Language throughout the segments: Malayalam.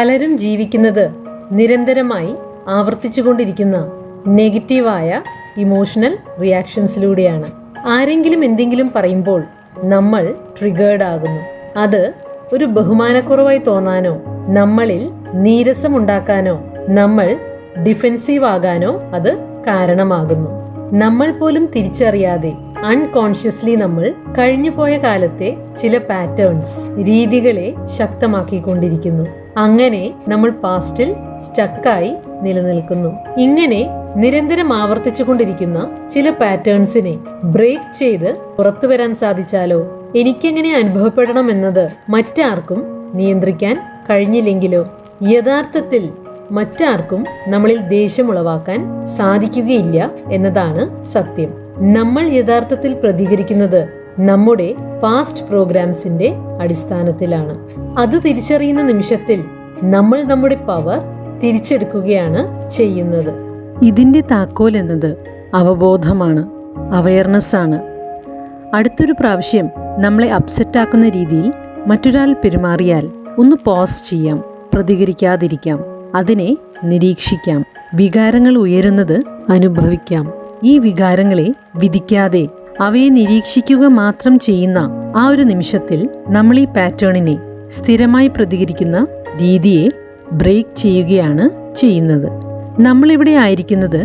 പലരും ജീവിക്കുന്നത് നിരന്തരമായി ആവർത്തിച്ചുകൊണ്ടിരിക്കുന്ന നെഗറ്റീവായ ഇമോഷണൽ റിയാക്ഷൻസിലൂടെയാണ്. ആരെങ്കിലും എന്തെങ്കിലും പറയുമ്പോൾ നമ്മൾ ട്രിഗേർഡ് ആകുന്നു. അത് ഒരു ബഹുമാനക്കുറവായി തോന്നാനോ നമ്മളിൽ നീരസമുണ്ടാക്കാനോ നമ്മൾ ഡിഫെൻസീവ് ആകാനോ അത് കാരണമാകുന്നു. നമ്മൾ പോലും തിരിച്ചറിയാതെ അൺകോൺഷ്യസ്ലി നമ്മൾ കഴിഞ്ഞുപോയ കാലത്തെ ചില പാറ്റേൺസ്, രീതികളെ ശക്തമാക്കിക്കൊണ്ടിരിക്കുന്നു. അങ്ങനെ നമ്മൾ പാസ്റ്റിൽ സ്റ്റക്കായി നിലനിൽക്കുന്നു. ഇങ്ങനെ നിരന്തരം ആവർത്തിച്ചുകൊണ്ടിരിക്കുന്ന ചില പാറ്റേൺസിനെ ബ്രേക്ക് ചെയ്ത് പുറത്തു വരാൻ സാധിച്ചാലോ? എനിക്കെങ്ങനെ അനുഭവപ്പെടണം എന്നത് മറ്റാർക്കും നിയന്ത്രിക്കാൻ കഴിഞ്ഞില്ലെങ്കിലോ? യഥാർത്ഥത്തിൽ മറ്റാർക്കും നമ്മളിൽ ദേഷ്യമുളവാക്കാൻ സാധിക്കുകയില്ല എന്നതാണ് സത്യം. നമ്മൾ യഥാർത്ഥത്തിൽ പ്രതികരിക്കുന്നത് നമ്മുടെ പാസ്റ്റ് പ്രോഗ്രാംസിന്റെ അടിസ്ഥാനത്തിലാണ്. അത് തിരിച്ചറിയുന്ന നിമിഷത്തിൽ നമ്മൾ നമ്മുടെ പവർ തിരിച്ചെടുക്കുകയാണ് ചെയ്യുന്നത്. ഇതിന്റെ താക്കോൽ എന്നത് അവബോധമാണ്, അവയർനെസ് ആണ്. അടുത്തൊരു പ്രാവശ്യം നമ്മളെ അപ്സെറ്റ് ആക്കുന്ന രീതിയിൽ മറ്റൊരാൾ പെരുമാറിയാൽ ഒന്ന് പോസ് ചെയ്യാം, പ്രതികരിക്കാതിരിക്കാം, അതിനെ നിരീക്ഷിക്കാം. വികാരങ്ങൾ ഉയരുന്നത് അനുഭവിക്കാം. ഈ വികാരങ്ങളെ വിധിക്കാതെ അവയെ നിരീക്ഷിക്കുക മാത്രം ചെയ്യുന്ന ആ ഒരു നിമിഷത്തിൽ നമ്മൾ ഈ പാറ്റേണിനെ, സ്ഥിരമായി പ്രതികരിക്കുന്ന രീതിയെ ബ്രേക്ക് ചെയ്യുകയാണ് ചെയ്യുന്നത്. നമ്മളിവിടെ ആയിരിക്കുന്നത്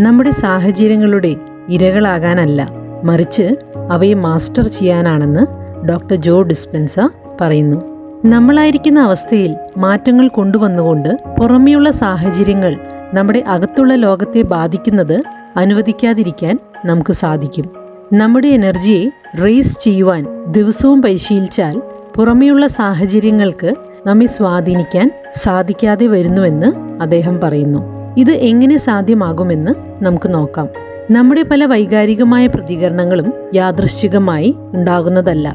നമ്മുടെ സാഹചര്യങ്ങളുടെ ഇരകളാകാനല്ല, മറിച്ച് അവയെ മാസ്റ്റർ ചെയ്യാനാണെന്ന് ഡോക്ടർ ജോ ഡിസ്പെൻസ പറയുന്നു. നമ്മളായിരിക്കുന്ന അവസ്ഥയിൽ മാറ്റങ്ങൾ കൊണ്ടുവന്നുകൊണ്ട് പുറമെയുള്ള സാഹചര്യങ്ങൾ നമ്മുടെ അകത്തുള്ള ലോകത്തെ ബാധിക്കുന്നത് അനുവദിക്കാതിരിക്കാൻ നമുക്ക് സാധിക്കും. നമ്മുടെ എനർജിയെ റേസ് ചെയ്യുവാൻ ദിവസവും പരിശീലിച്ചാൽ പുറമെയുള്ള സാഹചര്യങ്ങൾക്ക് നമ്മെ സ്വാധീനിക്കാൻ സാധിക്കാതെ വരുന്നുവെന്ന് അദ്ദേഹം പറയുന്നു. ഇത് എങ്ങനെ സാധ്യമാകുമെന്ന് നമുക്ക് നോക്കാം. നമ്മുടെ പല വൈകാരികമായ പ്രതികരണങ്ങളും യാദൃശ്ചികമായി ഉണ്ടാകുന്നതല്ല,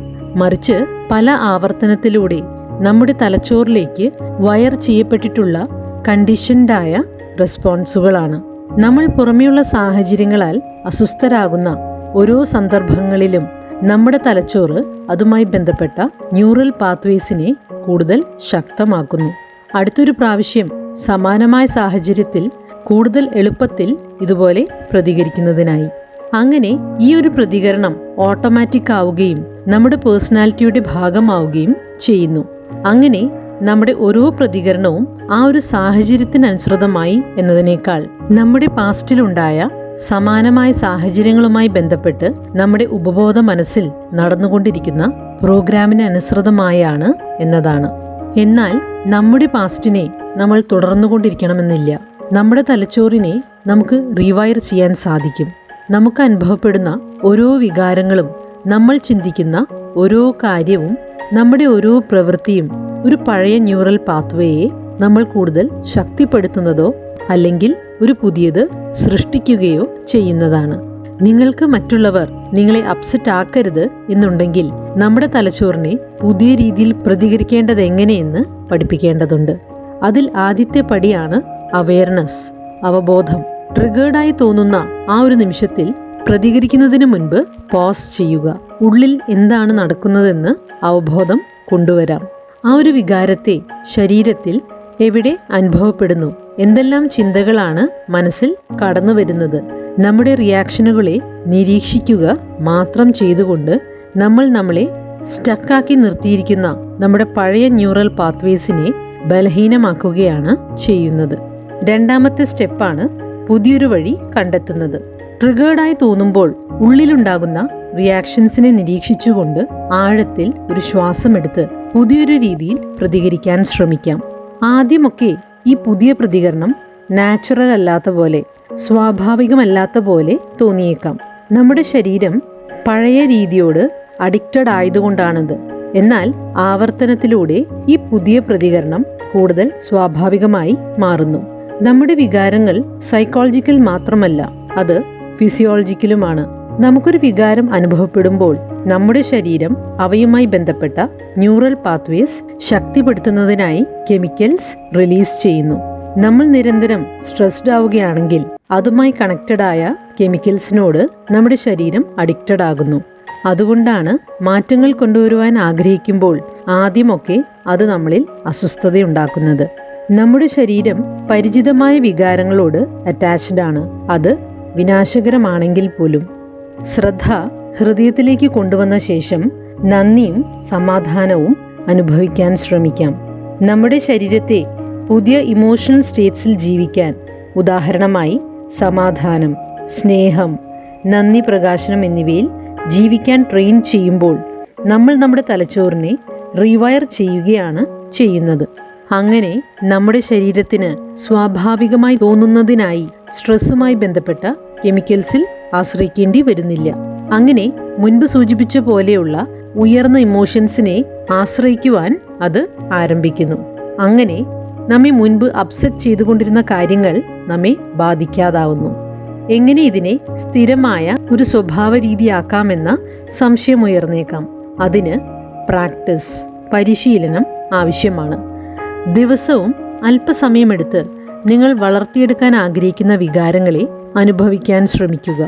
മറിച്ച് പല ആവർത്തനത്തിലൂടെ നമ്മുടെ തലച്ചോറിലേക്ക് വയർ ചെയ്യപ്പെട്ടിട്ടുള്ള കണ്ടീഷൻഡായ റെസ്പോൺസുകളാണ്. നമ്മൾ പുറമെയുള്ള സാഹചര്യങ്ങളാൽ അസ്വസ്ഥരാകുന്ന ഓരോ സന്ദർഭങ്ങളിലും നമ്മുടെ തലച്ചോറ് അതുമായി ബന്ധപ്പെട്ട ന്യൂറൽ പാത്വേസിനെ കൂടുതൽ ശക്തമാക്കുന്നു. അടുത്തൊരു പ്രാവശ്യം സമാനമായ സാഹചര്യത്തിൽ കൂടുതൽ എളുപ്പത്തിൽ ഇതുപോലെ പ്രതികരിക്കുന്നതിനായി. അങ്ങനെ ഈ ഒരു പ്രതികരണം ഓട്ടോമാറ്റിക് ആവുകയും നമ്മുടെ പേഴ്സണാലിറ്റിയുടെ ഭാഗമാവുകയും ചെയ്യുന്നു. അങ്ങനെ നമ്മുടെ ഓരോ പ്രതികരണവും ആ ഒരു സാഹചര്യത്തിനനുസൃതമായി എന്നതിനേക്കാൾ നമ്മുടെ പാസ്റ്റിലുണ്ടായ സമാനമായ സാഹചര്യങ്ങളുമായി ബന്ധപ്പെട്ട് നമ്മുടെ ഉപബോധ മനസ്സിൽ നടന്നുകൊണ്ടിരിക്കുന്ന പ്രോഗ്രാമിന് അനുസൃതമായാണ് എന്നതാണ്. എന്നാൽ നമ്മുടെ പാസ്റ്റിനെ നമ്മൾ തുടർന്നുകൊണ്ടിരിക്കണമെന്നില്ല. നമ്മുടെ തലച്ചോറിനെ നമുക്ക് റീവയർ ചെയ്യാൻ സാധിക്കും. നമുക്ക് അനുഭവപ്പെടുന്ന ഓരോ വികാരങ്ങളും, നമ്മൾ ചിന്തിക്കുന്ന ഓരോ കാര്യവും, നമ്മുടെ ഓരോ പ്രവൃത്തിയും ഒരു പഴയ ന്യൂറൽ പാത്വേയെ നമ്മൾ കൂടുതൽ ശക്തിപ്പെടുത്തുന്നതോ അല്ലെങ്കിൽ ഒരു പുതിയത് സൃഷ്ടിക്കുകയോ ചെയ്യുന്നതാണ്. നിങ്ങൾക്ക് മറ്റുള്ളവർ നിങ്ങളെ അപ്സെറ്റ് ആക്കരുത് എന്നുണ്ടെങ്കിൽ നമ്മുടെ തലച്ചോറിനെ പുതിയ രീതിയിൽ പ്രതികരിക്കേണ്ടത് എങ്ങനെയെന്ന് പഠിപ്പിക്കേണ്ടതുണ്ട്. അതിൽ ആദ്യത്തെ പടിയാണ് അവയർനെസ്, അവബോധം. ട്രിഗേർഡായി തോന്നുന്ന ആ ഒരു നിമിഷത്തിൽ പ്രതികരിക്കുന്നതിന് മുൻപ് പോസ് ചെയ്യുക. ഉള്ളിൽ എന്താണ് നടക്കുന്നതെന്ന് അവബോധം കൊണ്ടുവരാം. ആ ഒരു വികാരത്തെ ശരീരത്തിൽ എവിടെ അനുഭവപ്പെടുന്നു, എന്തെല്ലാം ചിന്തകളാണ് മനസ്സിൽ കടന്നു വരുന്നത്, നമ്മുടെ റിയാക്ഷനുകളെ നിരീക്ഷിക്കുക മാത്രം ചെയ്തുകൊണ്ട് നമ്മൾ നമ്മളെ സ്റ്റക്കാക്കി നിർത്തിയിരിക്കുന്ന നമ്മുടെ പഴയ ന്യൂറൽ പാത്വേസിനെ ബലഹീനമാക്കുകയാണ് ചെയ്യുന്നത്. രണ്ടാമത്തെ സ്റ്റെപ്പാണ് പുതിയൊരു വഴി കണ്ടെത്തുന്നത്. ട്രിഗേർഡായി തോന്നുമ്പോൾ ഉള്ളിലുണ്ടാകുന്ന റിയാക്ഷൻസിനെ നിരീക്ഷിച്ചുകൊണ്ട് ആഴത്തിൽ ഒരു ശ്വാസമെടുത്ത് പുതിയൊരു രീതിയിൽ പ്രതികരിക്കാൻ ശ്രമിക്കാം. ആദ്യമൊക്കെ ഈ പുതിയ പ്രതികരണം നാച്ചുറൽ അല്ലാത്ത പോലെ, സ്വാഭാവികമല്ലാത്ത പോലെ തോന്നിയേക്കാം. നമ്മുടെ ശരീരം പഴയ രീതിയോട് അഡിക്റ്റഡ് ആയതുകൊണ്ടാണത്. എന്നാൽ ആവർത്തനത്തിലൂടെ ഈ പുതിയ പ്രതികരണം കൂടുതൽ സ്വാഭാവികമായി മാറുന്നു. നമ്മുടെ വികാരങ്ങൾ സൈക്കോളജിക്കൽ മാത്രമല്ല, അത് ഫിസിയോളജിക്കലുമാണ്. നമുക്കൊരു വികാരം അനുഭവപ്പെടുമ്പോൾ നമ്മുടെ ശരീരം അവയുമായി ബന്ധപ്പെട്ട ന്യൂറൽ പാത്വേസ് ശക്തിപ്പെടുത്തുന്നതിനായി കെമിക്കൽസ് റിലീസ് ചെയ്യുന്നു. നമ്മൾ നിരന്തരം സ്ട്രെസ്ഡ് ആവുകയാണെങ്കിൽ അതുമായി കണക്റ്റഡായ കെമിക്കൽസിനോട് നമ്മുടെ ശരീരം അഡിക്റ്റഡ് ആകുന്നു. അതുകൊണ്ടാണ് മാറ്റങ്ങൾ കൊണ്ടുവരുവാൻ ആഗ്രഹിക്കുമ്പോൾ ആദ്യമൊക്കെ അത് നമ്മളിൽ അസ്വസ്ഥതയുണ്ടാക്കുന്നത്. നമ്മുടെ ശരീരം പരിചിതമായ വികാരങ്ങളോട് അറ്റാച്ച്ഡ് ആണ്. അത് വിനാശകരമാണെങ്കിൽ പോലും. ശ്രദ്ധ ഹൃദയത്തിലേക്ക് കൊണ്ടുവന്ന ശേഷം നന്ദിയും സമാധാനവും അനുഭവിക്കാൻ ശ്രമിക്കാം. നമ്മുടെ ശരീരത്തെ പുതിയ ഇമോഷണൽ സ്റ്റേറ്റ്സിൽ ജീവിക്കാൻ, ഉദാഹരണമായി സമാധാനം, സ്നേഹം, നന്ദി പ്രകാശനം എന്നിവയിൽ ജീവിക്കാൻ ട്രെയിൻ ചെയ്യുമ്പോൾ നമ്മൾ നമ്മുടെ തലച്ചോറിനെ റീവയർ ചെയ്യുകയാണ് ചെയ്യുന്നത്. അങ്ങനെ നമ്മുടെ ശരീരത്തിന് സ്വാഭാവികമായി തോന്നുന്നതിനായി സ്ട്രെസ്സുമായി ബന്ധപ്പെട്ട കെമിക്കൽസിൽ ആശ്രയിക്കേണ്ടി വരുന്നില്ല. അങ്ങനെ മുൻപ് സൂചിപ്പിച്ച പോലെയുള്ള ഉയർന്ന ഇമോഷൻസിനെ ആശ്രയിക്കുവാൻ അത് ആരംഭിക്കുന്നു. അങ്ങനെ നമ്മെ മുൻപ് അപ്സെറ്റ് ചെയ്തുകൊണ്ടിരുന്ന കാര്യങ്ങൾ നമ്മെ ബാധിക്കാതാവുന്നു. എങ്ങനെ ഇതിനെ സ്ഥിരമായ ഒരു സ്വഭാവ രീതിയാക്കാമെന്ന സംശയമുയർന്നേക്കാം. അതിന് പ്രാക്ടീസ്, പരിശീലനം ആവശ്യമാണ്. ദിവസവും അല്പസമയമെടുത്ത് നിങ്ങൾ വളർത്തിയെടുക്കാൻ ആഗ്രഹിക്കുന്ന വികാരങ്ങളെ അനുഭവിക്കാൻ ശ്രമിക്കുക.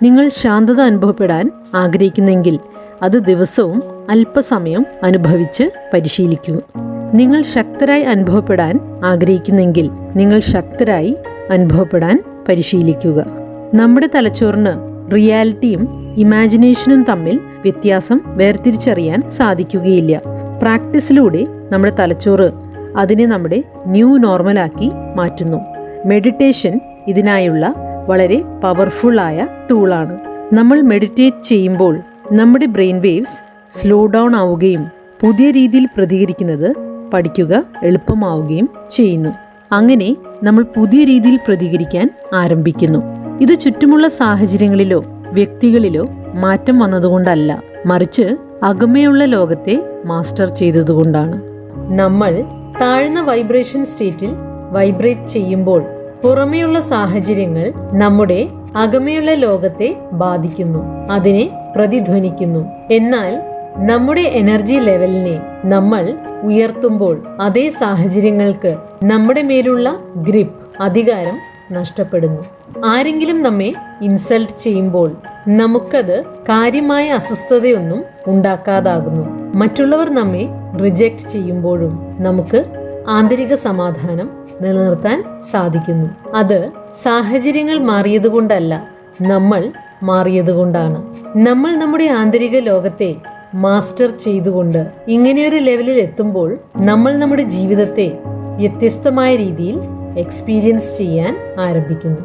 നിങ്ങൾ ശാന്തത അനുഭവപ്പെടാൻ ആഗ്രഹിക്കുന്നെങ്കിൽ അത് ദിവസവും അല്പസമയം അനുഭവിച്ച് പരിശീലിക്കുക. നിങ്ങൾ ശക്തരായി അനുഭവപ്പെടാൻ ആഗ്രഹിക്കുന്നെങ്കിൽ നിങ്ങൾ ശക്തരായി അനുഭവപ്പെടാൻ പരിശീലിക്കുക. നമ്മുടെ തലച്ചോറിന് റിയാലിറ്റിയും ഇമാജിനേഷനും തമ്മിൽ വ്യത്യാസം വേർതിരിച്ചറിയാൻ സാധിക്കുകയില്ല. പ്രാക്ടീസിലൂടെ നമ്മുടെ തലച്ചോറ് അതിനെ നമ്മുടെ ന്യൂ നോർമലാക്കി മാറ്റുന്നു. മെഡിറ്റേഷൻ ഇതിനായുള്ള വളരെ പവർഫുള്ളായ ടൂളാണ്. നമ്മൾ മെഡിറ്റേറ്റ് ചെയ്യുമ്പോൾ നമ്മുടെ ബ്രെയിൻ വേവ്സ് സ്ലോ ഡൗൺ ആവുകയും പുതിയ രീതിയിൽ പ്രതികരിക്കുന്നത് പഠിക്കുക എളുപ്പമാവുകയും ചെയ്യുന്നു. അങ്ങനെ നമ്മൾ പുതിയ രീതിയിൽ പ്രതികരിക്കാൻ ആരംഭിക്കുന്നു. ഇത് ചുറ്റുമുള്ള സാഹചര്യങ്ങളിലോ വ്യക്തികളിലോ മാറ്റം വന്നതുകൊണ്ടല്ല, മറിച്ച് അകമയുള്ള ലോകത്തെ മാസ്റ്റർ ചെയ്തതുകൊണ്ടാണ്. നമ്മൾ താഴ്ന്ന വൈബ്രേഷൻ സ്റ്റേറ്റിൽ വൈബ്രേറ്റ് ചെയ്യുമ്പോൾ പുറമേയുള്ള സാഹചര്യങ്ങൾ നമ്മുടെ അകമയുള്ള ലോകത്തെ ബാധിക്കുന്നു, അതിനെ പ്രതിധ്വനിക്കുന്നു. എന്നാൽ നമ്മുടെ എനർജി ലെവലിനെ നമ്മൾ ഉയർത്തുമ്പോൾ അതേ സാഹചര്യങ്ങൾക്ക് നമ്മുടെ മേലുള്ള ഗ്രിപ്പ്, അധികാരം നഷ്ടപ്പെടുന്നു. ആരെങ്കിലും നമ്മെ ഇൻസൾട്ട് ചെയ്യുമ്പോൾ നമുക്കത് കാര്യമായ അസ്വസ്ഥതയൊന്നും ഉണ്ടാക്കാതാകുന്നു. മറ്റുള്ളവർ നമ്മെ റിജക്റ്റ് ചെയ്യുമ്പോഴും നമുക്ക് ആന്തരിക സമാധാനം നിലനിർത്താൻ സാധിക്കുന്നു. അത് സാഹചര്യങ്ങൾ മാറിയതുകൊണ്ടല്ല, നമ്മൾ മാറിയതുകൊണ്ടാണ്. നമ്മൾ നമ്മുടെ ആന്തരിക ലോകത്തെ മാസ്റ്റർ ചെയ്തുകൊണ്ട് ഇങ്ങനെയൊരു ലെവലിൽ എത്തുമ്പോൾ നമ്മൾ നമ്മുടെ ജീവിതത്തെ വ്യത്യസ്തമായ രീതിയിൽ എക്സ്പീരിയൻസ് ചെയ്യാൻ ആരംഭിക്കുന്നു.